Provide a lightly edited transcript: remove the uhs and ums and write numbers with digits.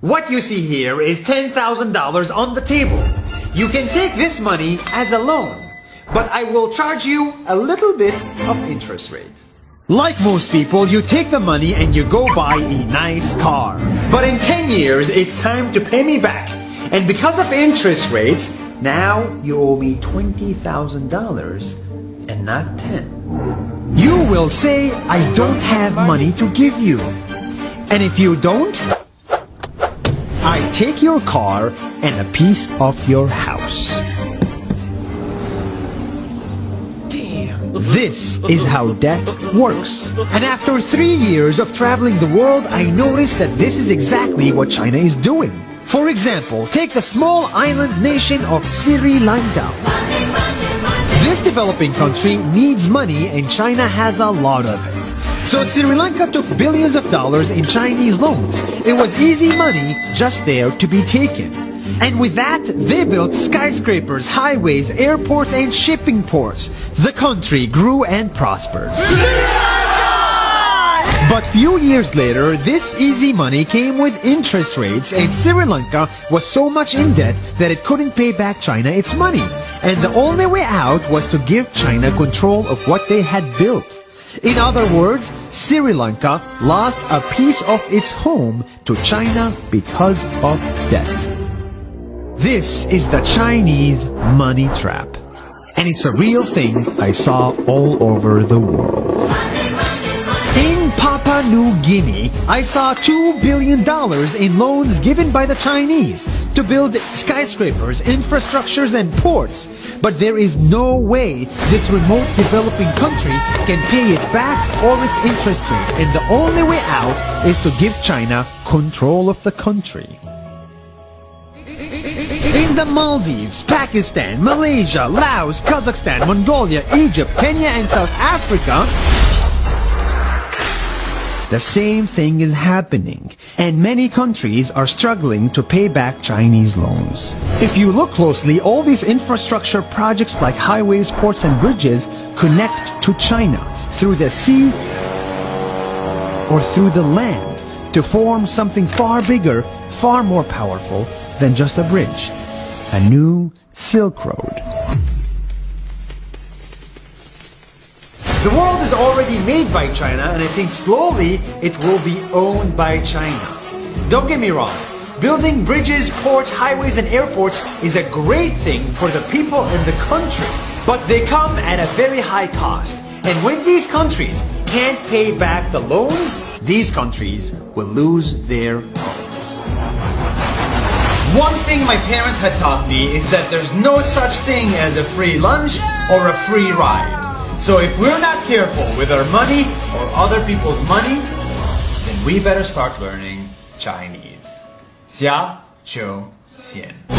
What you see here is $10,000 on the table. You can take this money as a loan, but I will charge you a little bit of interest rate. Like most people, you take the money and you go buy a nice car. But in 10 years, it's time to pay me back. And because of interest rates, now you owe me $20,000 and not 10. You will say, I don't have money to give you. And if you don't, I take your car and a piece of your house. This is how debt works. And after 3 years of traveling the world, I noticed that this is exactly what China is doing. For example, take the small island nation of Sri Lanka. This developing country needs money and China has a lot of it. So Sri Lanka took billions of dollars in Chinese loans. It was easy money just there to be taken. And with that, they built skyscrapers, highways, airports, and shipping ports. The country grew and prospered. But few years later, this easy money came with interest rates, and Sri Lanka was so much in debt that it couldn't pay back China its money. And the only way out was to give China control of what they had built. In other words, Sri Lanka lost a piece of its home to China because of debt. This is the Chinese money trap. And it's a real thing I saw all over the world. In Papua New Guinea, I saw $2 billion in loans given by the Chinese to build skyscrapers, infrastructures, and ports. But there is no way this remote developing country can pay it back or its interest rate. And the only way out is to give China control of the country. In the Maldives, Pakistan, Malaysia, Laos, Kazakhstan, Mongolia, Egypt, Kenya, and South Africa, the same thing is happening, and many countries are struggling to pay back Chinese loans. If you look closely, all these infrastructure projects like highways, ports, and bridges connect to China through the sea or through the land to form something far bigger, far more powerful than just a bridge. A new Silk Road. The world is already made by China, and I think slowly it will be owned by China. Don't get me wrong, building bridges, ports, highways, and airports is a great thing for the people in the country, but they come at a very high cost. And when these countries can't pay back the loans, these countries will lose their homes. One thing my parents had taught me is that there's no such thing as a free lunch or a free ride. So if we're not careful with our money or other people's money, then we better start learning Chinese. 下周见。